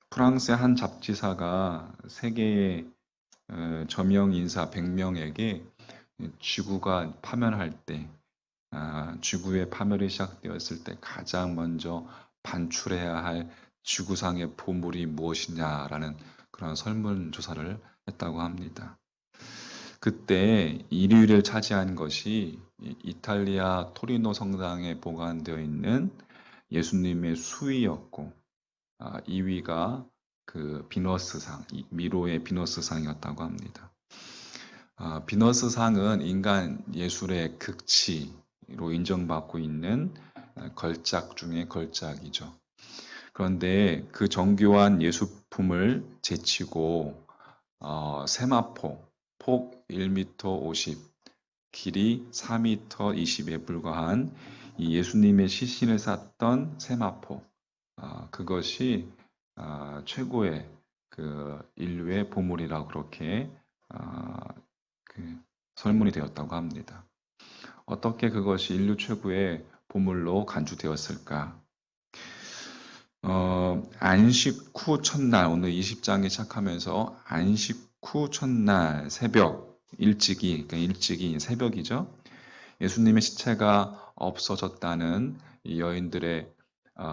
프랑스의 한 잡지사가 세계의 저명 인사 100명에게 지구가 파멸할 때, 지구의 파멸이 시작되었을 때 가장 먼저 반출해야 할 지구상의 보물이 무엇이냐라는 그런 설문조사를 했다고 합니다. 그때 1위를 차지한 것이 이탈리아 토리노 성당에 보관되어 있는 예수님의 수위였고, 2위가 그 비너스상, 미로의 비너스상이었다고 합니다. 비너스상은 인간 예술의 극치로 인정받고 있는 걸작 중의 걸작이죠. 그런데 그 정교한 예술품을 제치고 세마포, 폭 1m 50, 길이 4m 20에 불과한 이 예수님의 시신을 쌌던 세마포, 그것이 최고의 그 인류의 보물이라고 그렇게 그 설문이 되었다고 합니다. 어떻게 그것이 인류 최고의 보물로 간주되었을까? 안식 후 첫날, 오늘 20장이 시작하면서 안식 후 첫날 새벽, 그러니까 일찍이 새벽이죠. 예수님의 시체가 없어졌다는 이 여인들의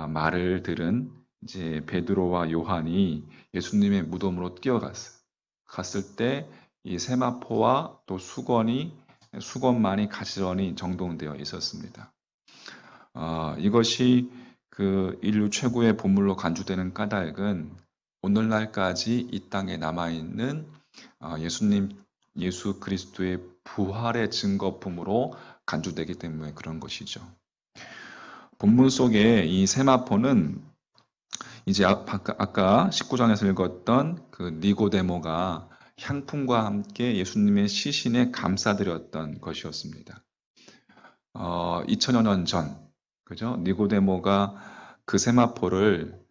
말을 들은 이제 베드로와 요한이 예수님의 무덤으로 뛰어갔어요. 갔을 때 이 세마포와 또 수건만이 가지런히 정돈되어 있었습니다. 이것이 그 인류 최고의 보물로 간주되는 까닭은 오늘날까지 이 땅에 남아있는 예수 그리스도의 부활의 증거품으로 간주되기 때문에 그런 것이죠. 본문 속에 이 세마포는 이제 아까 19장에서 읽었던 그 니고데모가 향품과 함께 예수님의 시신에 감싸드렸던 것이었습니다. 2000여 년 전, 그죠? 니고데모가 그 세마포를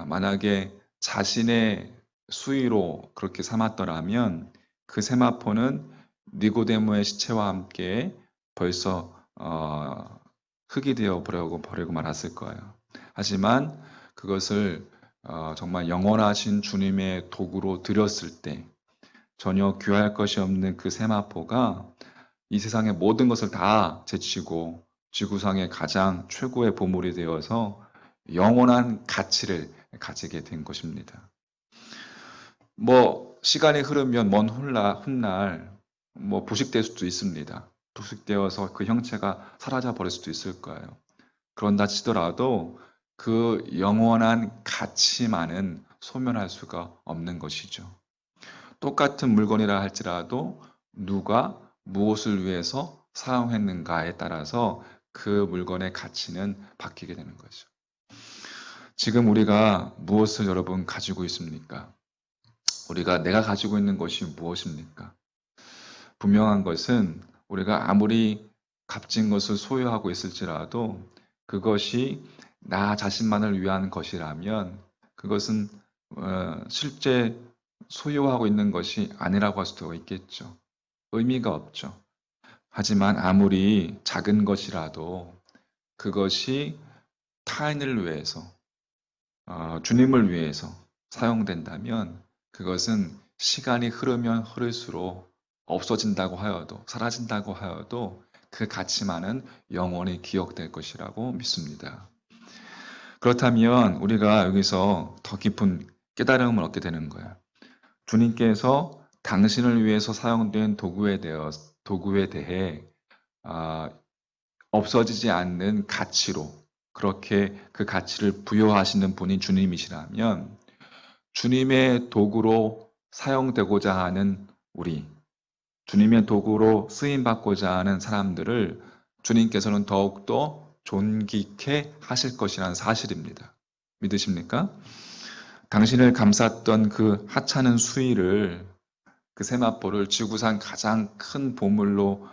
만약에 자신의 수위로 그렇게 삼았더라면 그 세마포는 니고데모의 시체와 함께 벌써 흙이 되어 버리고 말았을 거예요. 하지만 그것을 정말 영원하신 주님의 도구로 드렸을 때 전혀 귀할 것이 없는 그 세마포가 이 세상의 모든 것을 다 제치고 지구상의 가장 최고의 보물이 되어서 영원한 가치를 가지게 된 것입니다. 시간이 흐르면 먼 훗날 부식될 수도 있습니다. 부식되어서 그 형체가 사라져 버릴 수도 있을 거예요. 그런다 치더라도 그 영원한 가치만은 소멸할 수가 없는 것이죠. 똑같은 물건이라 할지라도 누가 무엇을 위해서 사용했는가에 따라서 그 물건의 가치는 바뀌게 되는 거죠. 지금 우리가 무엇을 여러분 가지고 있습니까? 내가 가지고 있는 것이 무엇입니까? 분명한 것은 우리가 아무리 값진 것을 소유하고 있을지라도 그것이 나 자신만을 위한 것이라면 그것은 실제 소유하고 있는 것이 아니라고 할 수도 있겠죠. 의미가 없죠. 하지만 아무리 작은 것이라도 그것이 타인을 위해서, 주님을 위해서 사용된다면 그것은 시간이 흐르면 흐를수록 없어진다고 하여도, 사라진다고 하여도 그 가치만은 영원히 기억될 것이라고 믿습니다. 그렇다면 우리가 여기서 더 깊은 깨달음을 얻게 되는 거예요. 주님께서 당신을 위해서 사용된 도구에 대해 없어지지 않는 가치로 그렇게 그 가치를 부여하시는 분이 주님이시라면 주님의 도구로 사용되고자 하는 우리, 주님의 도구로 쓰임받고자 하는 사람들을 주님께서는 더욱더 존귀케 하실 것이라는 사실입니다. 믿으십니까? 당신을 감쌌던 그 하찮은 수위를, 그 세마포를 지구상 가장 큰 보물로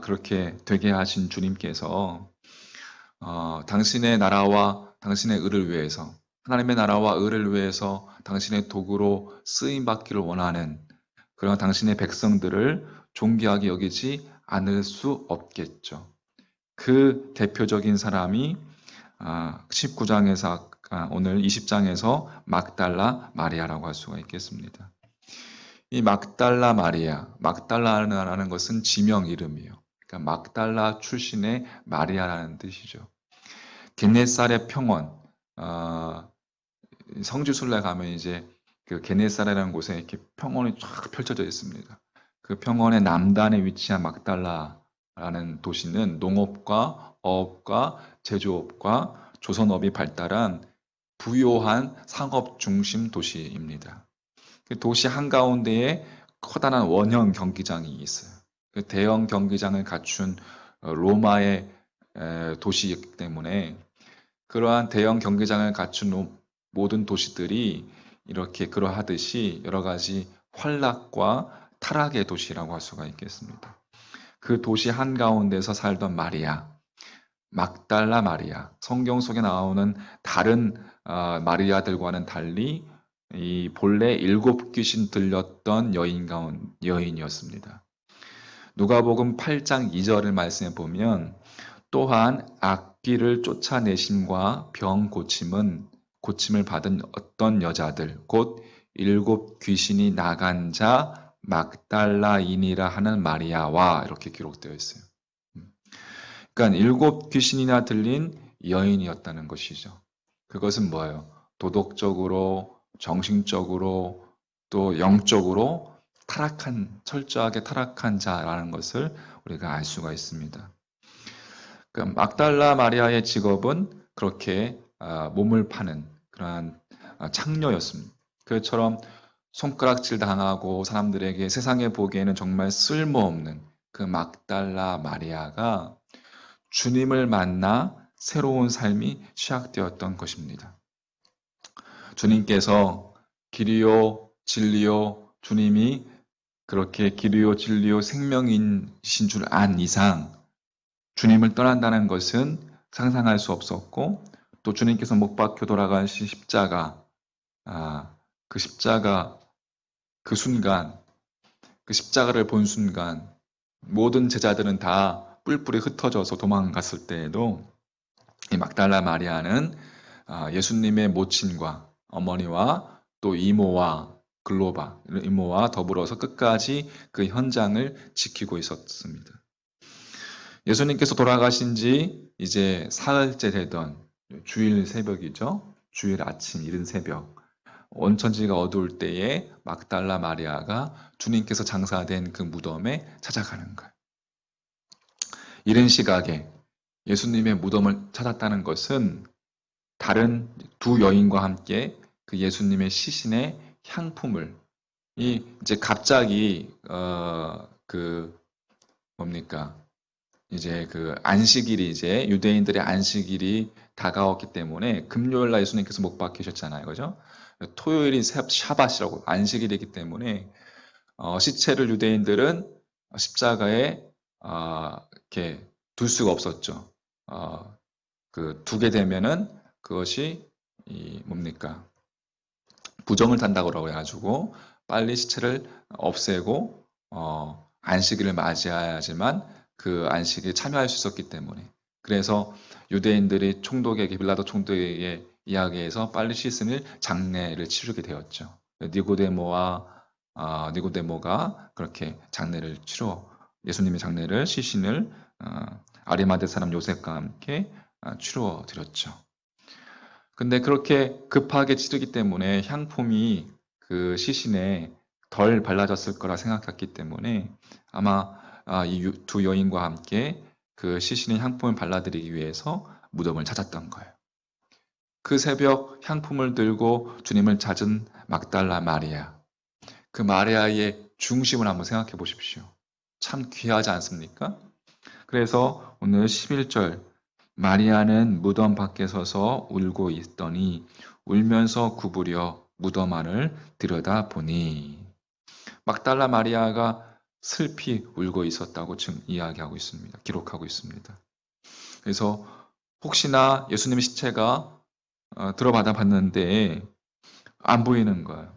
그렇게 되게 하신 주님께서 당신의 나라와 당신의 의를 위해서, 하나님의 나라와 의를 위해서 당신의 도구로 쓰임받기를 원하는 그런 당신의 백성들을 존귀하게 여기지 않을 수 없겠죠. 그 대표적인 사람이 19장에서 오늘 20장에서 막달라 마리아라고 할 수가 있겠습니다. 이 막달라 마리아, 막달라라는 것은 지명 이름이에요. 그러니까 막달라 출신의 마리아라는 뜻이죠. 게네사렛 평원, 성지순례 가면 이제 그 게네사렛이라는 곳에 이렇게 평원이 쫙 펼쳐져 있습니다. 그 평원의 남단에 위치한 막달라라는 도시는 농업과 어업과 제조업과 조선업이 발달한 부요한 상업 중심 도시입니다. 그 도시 한가운데에 커다란 원형 경기장이 있어요. 그 대형 경기장을 갖춘 로마의 도시이기 때문에 그러한 대형 경기장을 갖춘 모든 도시들이 이렇게 그러하듯이 여러 가지 환락과 타락의 도시라고 할 수가 있겠습니다. 그 도시 한가운데서 살던 마리아, 막달라 마리아, 성경 속에 나오는 다른 마리아들과는 달리 이 본래 7 귀신 들렸던 여인이었습니다. 누가복음 8장 2절을 말씀해 보면 또한 악귀를 쫓아내심과 병 고침을 받은 어떤 여자들 곧 7 귀신이 나간 자 막달라인이라 하는 마리아와 이렇게 기록되어 있어요. 그러니까 7 귀신이나 들린 여인이었다는 것이죠. 그것은 뭐예요? 도덕적으로, 정신적으로, 또 영적으로 철저하게 타락한 자라는 것을 우리가 알 수가 있습니다. 그러니까 막달라 마리아의 직업은 그렇게 몸을 파는 그러한 창녀였습니다. 그처럼 손가락질 당하고 사람들에게 세상에 보기에는 정말 쓸모없는 그 막달라 마리아가 주님을 만나 새로운 삶이 시작되었던 것입니다. 주님께서 길이요 진리요 주님이 그렇게 길이요 진리요 생명이신 줄 안 이상 주님을 떠난다는 것은 상상할 수 없었고 또 주님께서 못 박혀 돌아가신 십자가 그 십자가 그 순간 그 십자가를 본 순간 모든 제자들은 다 뿔뿔이 흩어져서 도망갔을 때에도 이 막달라 마리아는 예수님의 모친과 어머니와 또 이모와 이모와 더불어서 끝까지 그 현장을 지키고 있었습니다. 예수님께서 돌아가신 지 이제 사흘째 되던 주일 새벽이죠. 주일 아침 이른 새벽 온천지가 어두울 때에 막달라 마리아가 주님께서 장사된 그 무덤에 찾아가는 거예요. 이른 시각에 예수님의 무덤을 찾았다는 것은 다른 2 여인과 함께 그 예수님의 시신의 향품을 이제 갑자기 이제 그 안식일이 이제 유대인들의 안식일이 다가왔기 때문에 금요일 날 예수님께서 못 박히셨잖아요. 그죠? 토요일이 샤밧이라고 안식일이기 때문에 시체를 유대인들은 십자가에 이렇게 둘 수가 없었죠. 두게 되면은 그것이 부정을 탄다고 해가지고 빨리 시체를 없애고 안식일을 맞이해야지만 그 안식에 참여할 수 있었기 때문에 그래서 유대인들이 빌라도 총독에게 이야기해서 빨리 시신을 장례를 치르게 되었죠. 니고데모가 그렇게 예수님의 장례를 시신을 아리마대 사람 요셉과 함께 치루어 드렸죠. 근데 그렇게 급하게 치르기 때문에 향품이 그 시신에 덜 발라졌을 거라 생각했기 때문에 아마 이 2 여인과 함께 그 시신의 향품을 발라드리기 위해서 무덤을 찾았던 거예요. 그 새벽 향품을 들고 주님을 찾은 막달라 마리아. 그 마리아의 중심을 한번 생각해 보십시오. 참 귀하지 않습니까? 그래서 오늘 11절 마리아는 무덤 밖에 서서 울고 있더니 울면서 구부려 무덤 안을 들여다보니 막달라 마리아가 슬피 울고 있었다고 이야기하고 있습니다. 기록하고 있습니다. 그래서 혹시나 예수님의 시체가 들어받아 봤는데 안 보이는 거예요.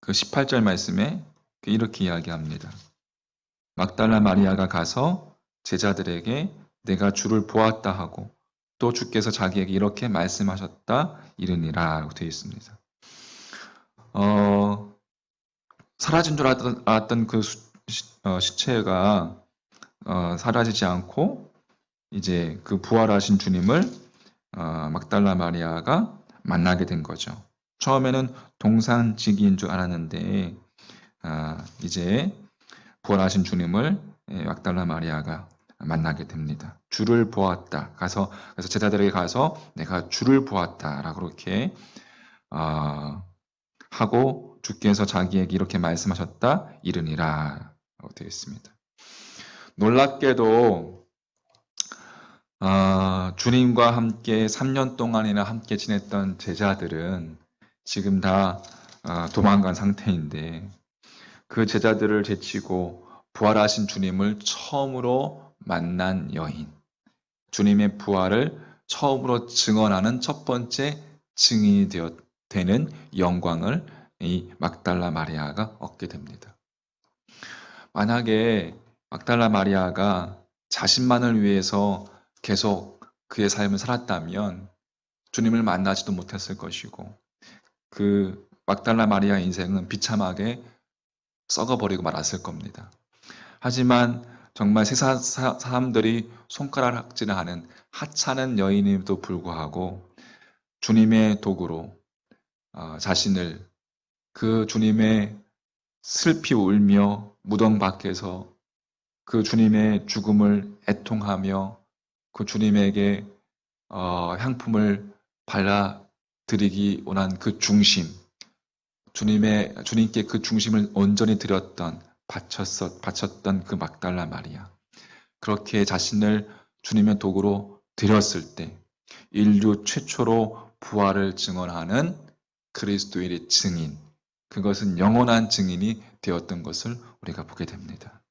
그 18절 말씀에 이렇게 이야기합니다. 막달라 마리아가 가서 제자들에게 내가 주를 보았다 하고 또 주께서 자기에게 이렇게 말씀하셨다 이르니라 라고 되어 있습니다. 사라진 줄 알았던 그 시체가 사라지지 않고 이제 그 부활하신 주님을 막달라 마리아가 만나게 된 거죠. 처음에는 동산지기인 줄 알았는데 이제 부활하신 주님을 막달라 마리아가 만나게 됩니다. 주를 보았다. 그래서 제자들에게 가서 내가 주를 보았다라고 그렇게 하고 주께서 자기에게 이렇게 말씀하셨다 이르니라 라고 되어 있습니다. 놀랍게도 주님과 함께 3년 동안이나 함께 지냈던 제자들은 지금 다 도망간 상태인데 그 제자들을 제치고 부활하신 주님을 처음으로 만난 여인, 주님의 부활을 처음으로 증언하는 첫 번째 증인이 되는 영광을 이 막달라 마리아가 얻게 됩니다. 만약에 막달라 마리아가 자신만을 위해서 계속 그의 삶을 살았다면 주님을 만나지도 못했을 것이고 그 막달라 마리아 인생은 비참하게 썩어버리고 말았을 겁니다. 하지만 정말 세상 사람들이 손가락질을 하는 하찮은 여인임에도 불구하고 주님의 도구로 자신을 그 주님의 슬피 울며 무덤 밖에서 그 주님의 죽음을 애통하며 그 주님에게 향품을 발라드리기 원한 그 중심, 주님께 그 중심을 온전히 드렸던 바쳤던 그 막달라 마리아. 그렇게 자신을 주님의 도구로 드렸을 때 인류 최초로 부활을 증언하는 그리스도인의 증인, 그것은 영원한 증인이 되었던 것을 우리가 보게 됩니다.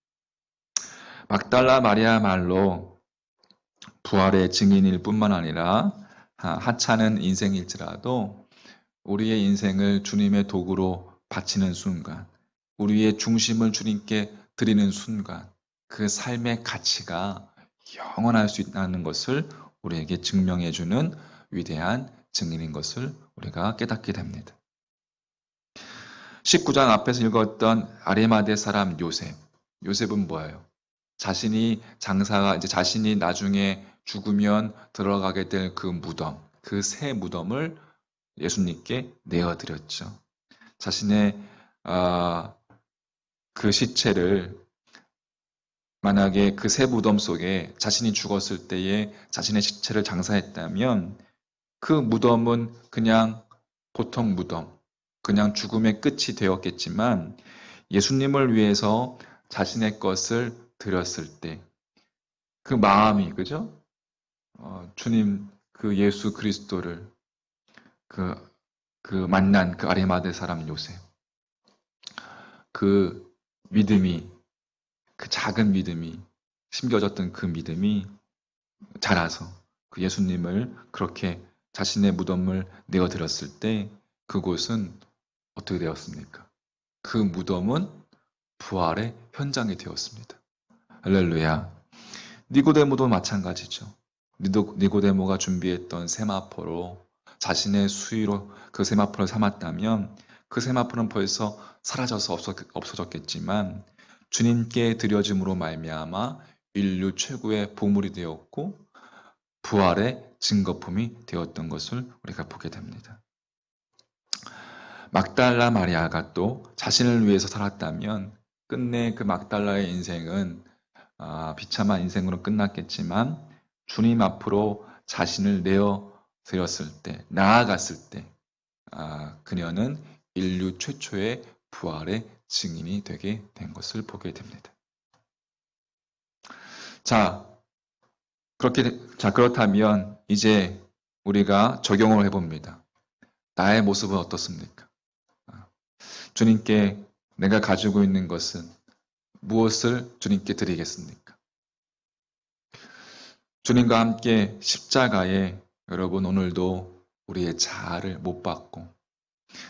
막달라 마리아말로 부활의 증인일 뿐만 아니라 하찮은 인생일지라도 우리의 인생을 주님의 도구로 바치는 순간, 우리의 중심을 주님께 드리는 순간 그 삶의 가치가 영원할 수 있다는 것을 우리에게 증명해주는 위대한 증인인 것을 우리가 깨닫게 됩니다. 19장 앞에서 읽었던 아리마대 사람 요셉. 요셉은 뭐예요? 자신이 나중에 죽으면 들어가게 될 그 무덤, 그 새 무덤을 예수님께 내어드렸죠. 자신의 그 시체를 만약에 그 새 무덤 속에 자신이 죽었을 때에 자신의 시체를 장사했다면 그 무덤은 그냥 보통 무덤, 그냥 죽음의 끝이 되었겠지만 예수님을 위해서 자신의 것을 드렸을 때 그 마음이, 그죠? 주님, 그 예수 그리스도를 그 만난 그 아리마대 사람 요셉, 그 믿음이, 그 작은 믿음이, 심겨졌던 그 믿음이 자라서 그 예수님을 그렇게 자신의 무덤을 내어드렸을 때 그곳은 어떻게 되었습니까? 그 무덤은 부활의 현장이 되었습니다. 할렐루야. 니고데모도 마찬가지죠. 니고데모가 준비했던 세마포로 자신의 수위로 그 세마포를 삼았다면 그 세마포는 벌써 사라져서 없어졌겠지만 주님께 드려짐으로 말미암아 인류 최고의 보물이 되었고 부활의 증거품이 되었던 것을 우리가 보게 됩니다. 막달라 마리아가 또 자신을 위해서 살았다면 끝내 그 막달라의 인생은 비참한 인생으로 끝났겠지만 주님 앞으로 자신을 내어드렸을 때, 나아갔을 때 그녀는 인류 최초의 부활의 증인이 되게 된 것을 보게 됩니다. 그렇다면 이제 우리가 적용을 해봅니다. 나의 모습은 어떻습니까? 주님께 내가 가지고 있는 것은 무엇을 주님께 드리겠습니까? 주님과 함께 십자가에 여러분 오늘도 우리의 자아를 못 박고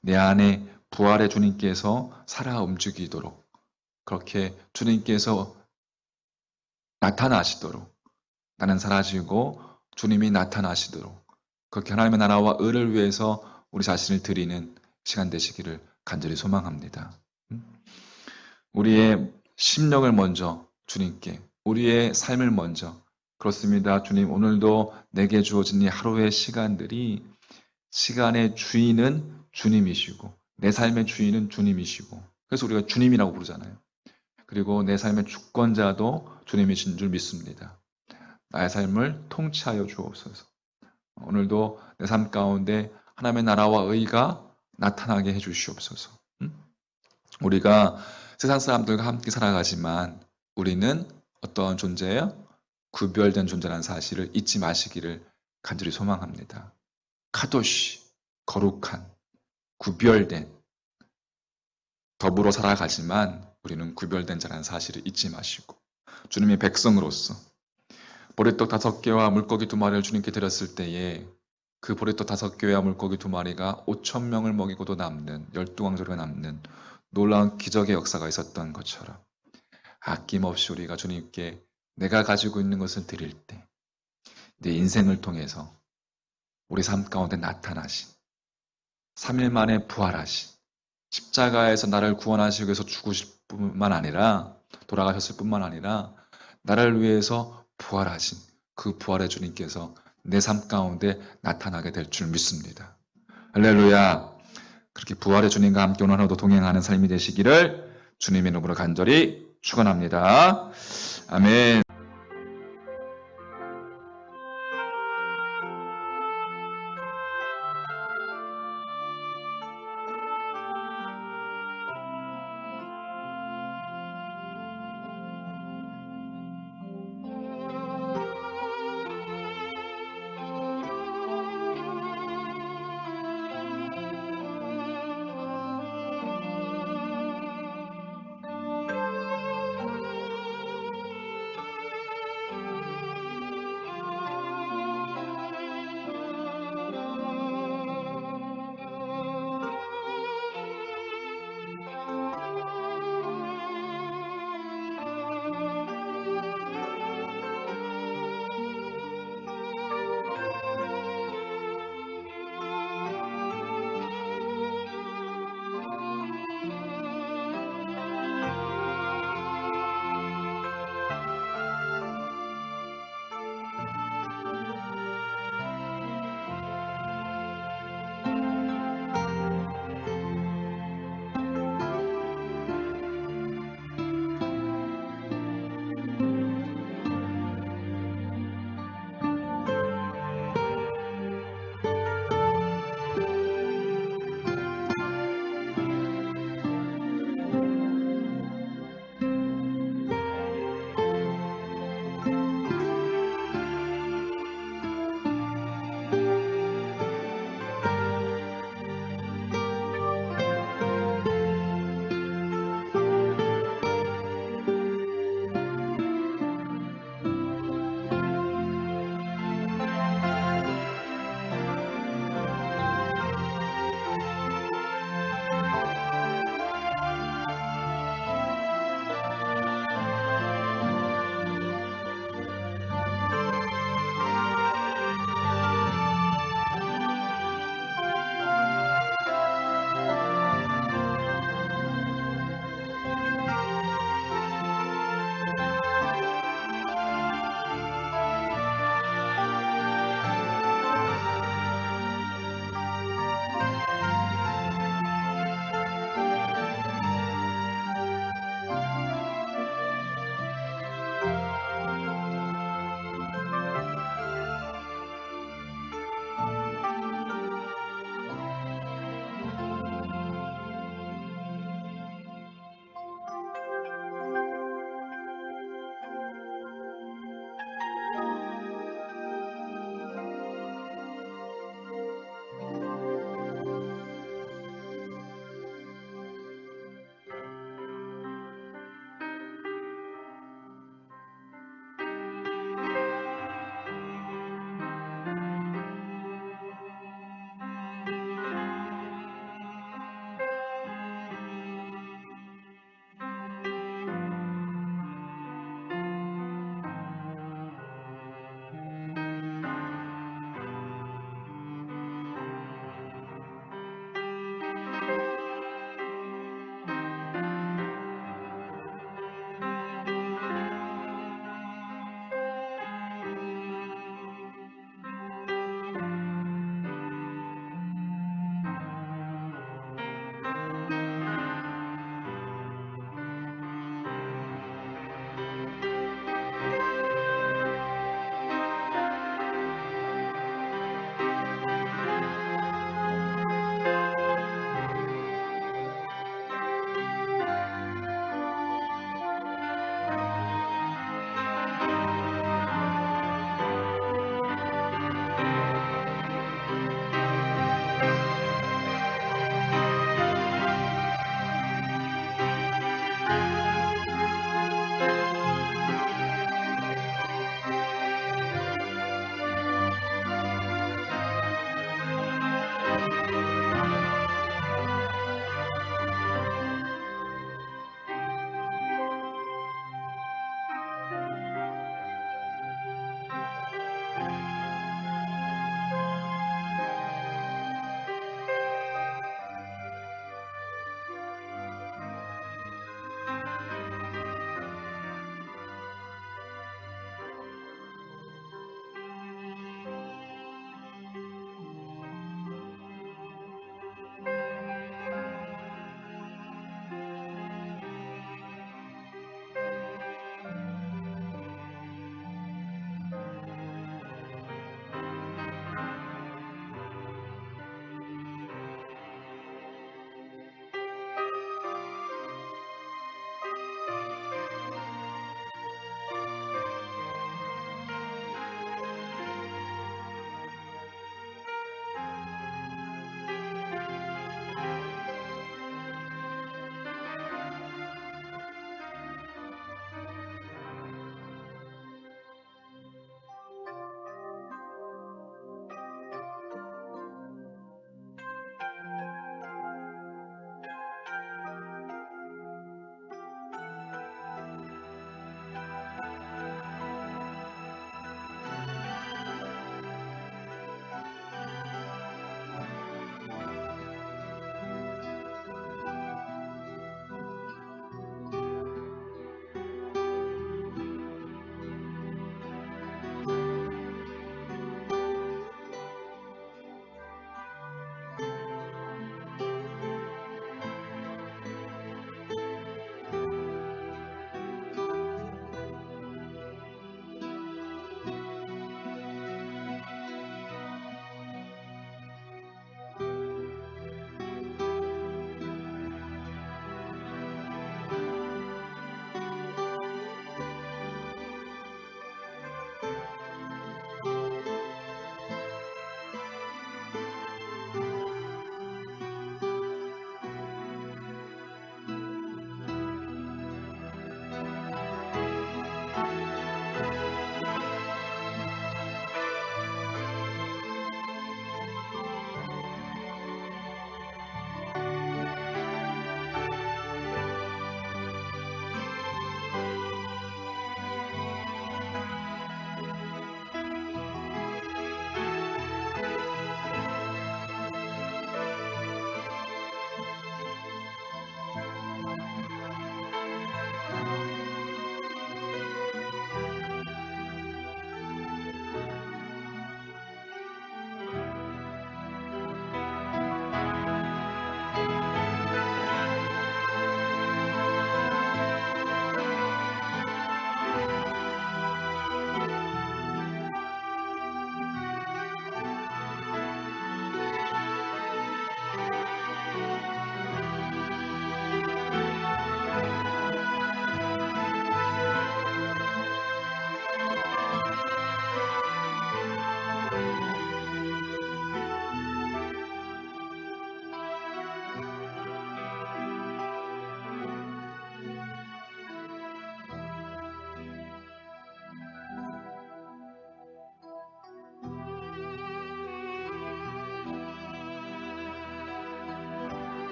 내 안에 부활의 주님께서 살아 움직이도록 그렇게 주님께서 나타나시도록 나는 사라지고 주님이 나타나시도록 그렇게 하나님의 나라와 의를 위해서 우리 자신을 드리는 시간 되시기를 간절히 소망합니다. 우리의 심령을 먼저 주님께, 우리의 삶을 먼저, 그렇습니다. 주님, 오늘도 내게 주어진 이 하루의 시간들이 시간의 주인은 주님이시고 내 삶의 주인은 주님이시고, 그래서 우리가 주님이라고 부르잖아요. 그리고 내 삶의 주권자도 주님이신 줄 믿습니다. 나의 삶을 통치하여 주옵소서. 오늘도 내 삶 가운데 하나님의 나라와 의가 나타나게 해주시옵소서. 우리가 세상 사람들과 함께 살아가지만 우리는 어떤 존재예요? 구별된 존재라는 사실을 잊지 마시기를 간절히 소망합니다. 카도시, 거룩한, 구별된, 더불어 살아가지만 우리는 구별된 자라는 사실을 잊지 마시고 주님의 백성으로서 보리떡 5개와 물고기 2마리를 주님께 드렸을 때에 그 보리떡 5개와 물고기 2마리가 5,000명을 먹이고도 남는 12왕조가 남는 놀라운 기적의 역사가 있었던 것처럼 아낌없이 우리가 주님께 내가 가지고 있는 것을 드릴 때 내 인생을 통해서 우리 삶 가운데 나타나신 3일 만에 부활하신 십자가에서 나를 구원하시기 위해서 죽으실 뿐만 아니라 돌아가셨을 뿐만 아니라 나를 위해서 부활하신 그 부활의 주님께서 내 삶 가운데 나타나게 될 줄 믿습니다. 할렐루야. 그렇게 부활의 주님과 함께 오늘 하루도 동행하는 삶이 되시기를 주님의 이름으로 간절히 축원합니다. 아멘.